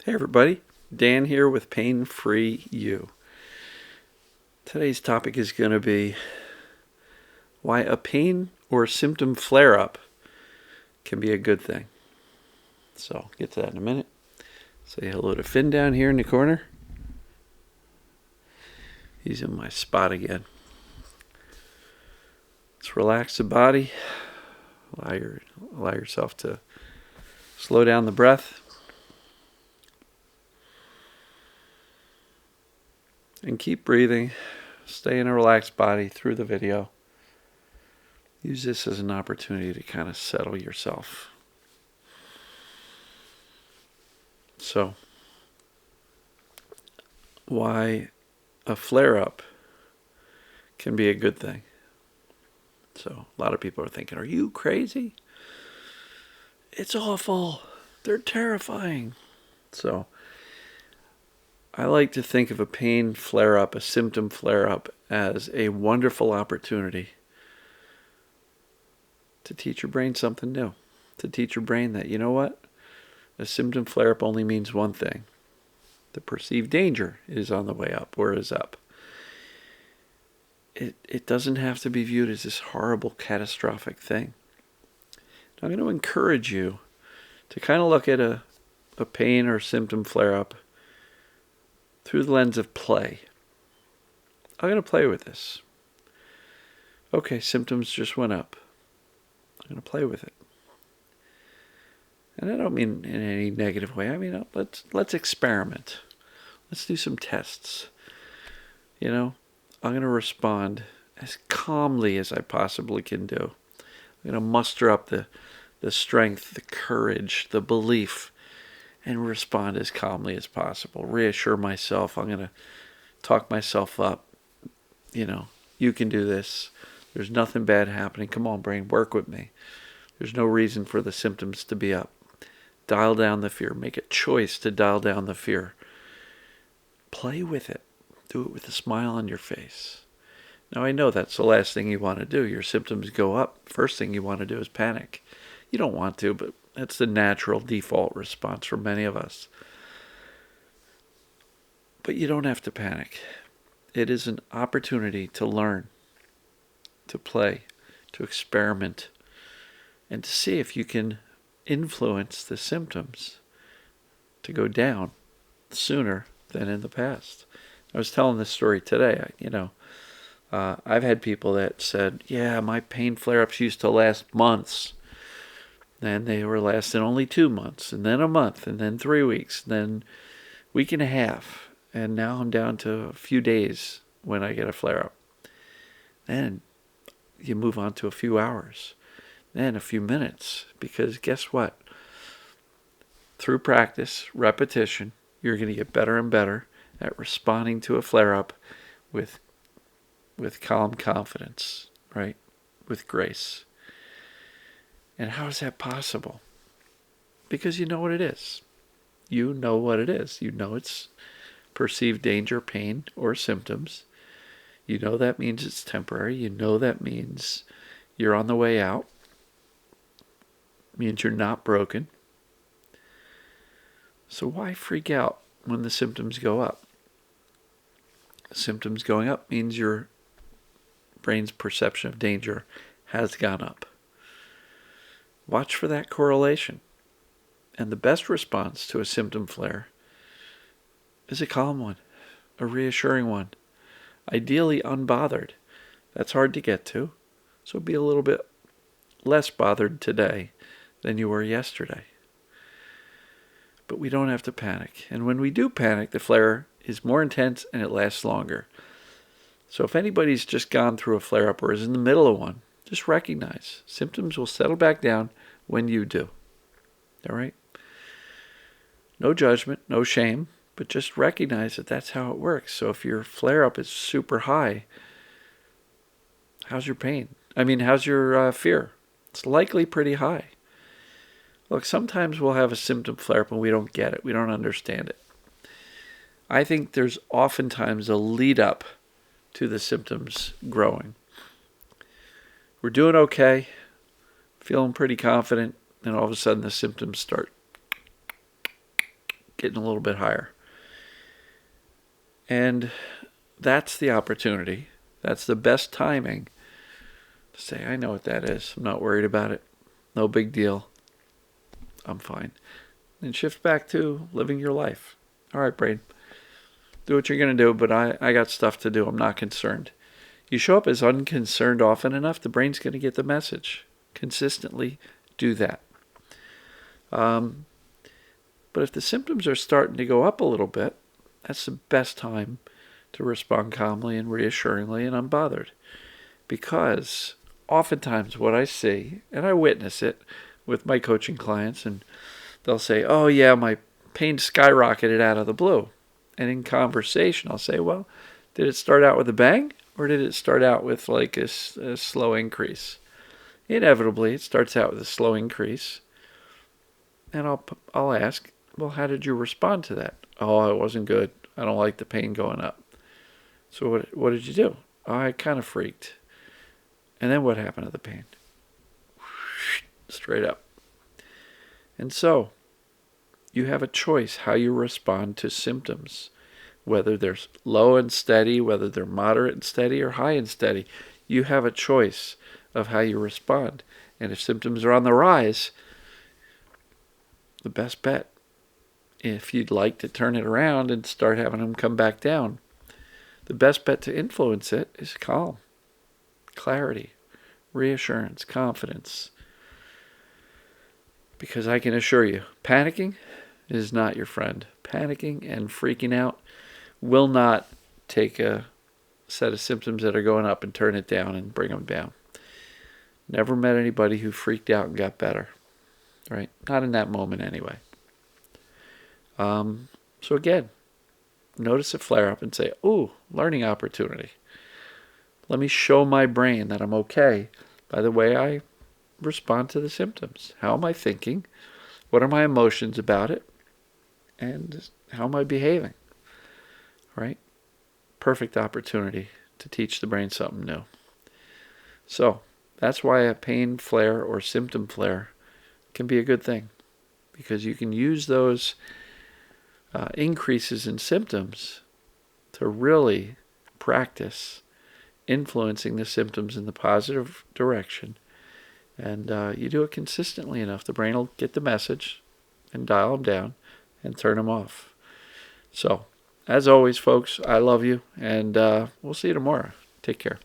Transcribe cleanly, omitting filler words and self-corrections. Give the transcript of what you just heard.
Hey everybody, Dan here with Pain Free You. Today's topic is going to be why a pain or symptom flare up can be a good thing. So, I'll get to that in a minute. Say hello to Finn down here in the corner. He's in my spot again. Let's relax the body. Allow yourself to slow down the breath. And keep breathing. Stay in a relaxed body through the video. Use this as an opportunity to kind of settle yourself. So, why a flare-up can be a good thing. So, a lot of people are thinking, are you crazy? It's awful. They're terrifying. So, I like to think of a pain flare-up, a symptom flare-up, as a wonderful opportunity to teach your brain something new. To teach your brain that, you know what? A symptom flare-up only means one thing. The perceived danger is on the way up or is up. It doesn't have to be viewed as this horrible, catastrophic thing. I'm going to encourage you to kind of look at a pain or symptom flare-up through the lens of play. I'm going to play with this. Okay, symptoms just went up. I'm going to play with it. And I don't mean in any negative way. I mean, let's experiment. Let's do some tests. You know, I'm going to respond as calmly as I possibly can do. I'm going to muster up the strength, the courage, the belief, and respond as calmly as possible. Reassure myself. I'm going to talk myself up. You know, you can do this. There's nothing bad happening. Come on, brain, work with me. There's no reason for the symptoms to be up. Dial down the fear. Make a choice to dial down the fear. Play with it. Do it with a smile on your face. Now, I know that's the last thing you want to do. Your symptoms go up. First thing you want to do is panic. You don't want to, but that's the natural default response for many of us. But you don't have to panic. It is an opportunity to learn, to play, to experiment, and to see if you can influence the symptoms to go down sooner than in the past. I was telling this story today. I've had people that said, yeah, my pain flare-ups used to last months. Then they were lasting only 2 months, and then a month, and then 3 weeks, and then a week and a half. And now I'm down to a few days when I get a flare-up. Then you move on to a few hours, then a few minutes, because guess what? Through practice, repetition, you're going to get better and better at responding to a flare-up with calm confidence, right? With grace. And how is that possible? Because you know what it is. You know what it is. You know it's perceived danger, pain, or symptoms. You know that means it's temporary. You know that means you're on the way out. It means you're not broken. So why freak out when the symptoms go up? Symptoms going up means your brain's perception of danger has gone up. Watch for that correlation. And the best response to a symptom flare is a calm one, a reassuring one, ideally unbothered. That's hard to get to, so be a little bit less bothered today than you were yesterday. But we don't have to panic. And when we do panic, the flare is more intense and it lasts longer. So if anybody's just gone through a flare-up or is in the middle of one, just recognize symptoms will settle back down when you do. All right? No judgment, no shame, but just recognize that that's how it works. So if your flare-up is super high, how's your pain? How's your fear? It's likely pretty high. Look, sometimes we'll have a symptom flare-up and we don't get it. We don't understand it. I think there's oftentimes a lead-up to the symptoms growing. We're doing okay, feeling pretty confident, and all of a sudden the symptoms start getting a little bit higher. And that's the opportunity. That's the best timing to say, I know what that is. I'm not worried about it. No big deal. I'm fine. And shift back to living your life. All right, brain. Do what you're going to do, but I got stuff to do. I'm not concerned. You show up as unconcerned often enough, the brain's going to get the message. Consistently do that. But if the symptoms are starting to go up a little bit, that's the best time to respond calmly and reassuringly and unbothered. Because oftentimes what I see, and I witness it with my coaching clients, and they'll say, oh yeah, my pain skyrocketed out of the blue. And in conversation, I'll say, well, did it start out with a bang? Or did it start out with like a slow increase? Inevitably, it starts out with a slow increase. And I'll ask, well, how did you respond to that? Oh, it wasn't good. I don't like the pain going up. So what did you do? Oh, I kind of freaked. And then what happened to the pain? Straight up. And so, you have a choice how you respond to symptoms. Whether they're low and steady, whether they're moderate and steady, or high and steady. You have a choice of how you respond. And if symptoms are on the rise, the best bet, if you'd like to turn it around and start having them come back down, the best bet to influence it is calm, clarity, reassurance, confidence. Because I can assure you, panicking is not your friend. Panicking and freaking out will not take a set of symptoms that are going up and turn it down and bring them down. Never met anybody who freaked out and got better. Right? Not in that moment anyway. So again, notice a flare up and say, ooh, learning opportunity. Let me show my brain that I'm okay by the way I respond to the symptoms. How am I thinking? What are my emotions about it? And how am I behaving? Right? Perfect opportunity to teach the brain something new. So that's why a pain flare or symptom flare can be a good thing, because you can use those increases in symptoms to really practice influencing the symptoms in the positive direction. And you do it consistently enough, the brain will get the message and dial them down and turn them off. So, as always, folks, I love you, and we'll see you tomorrow. Take care.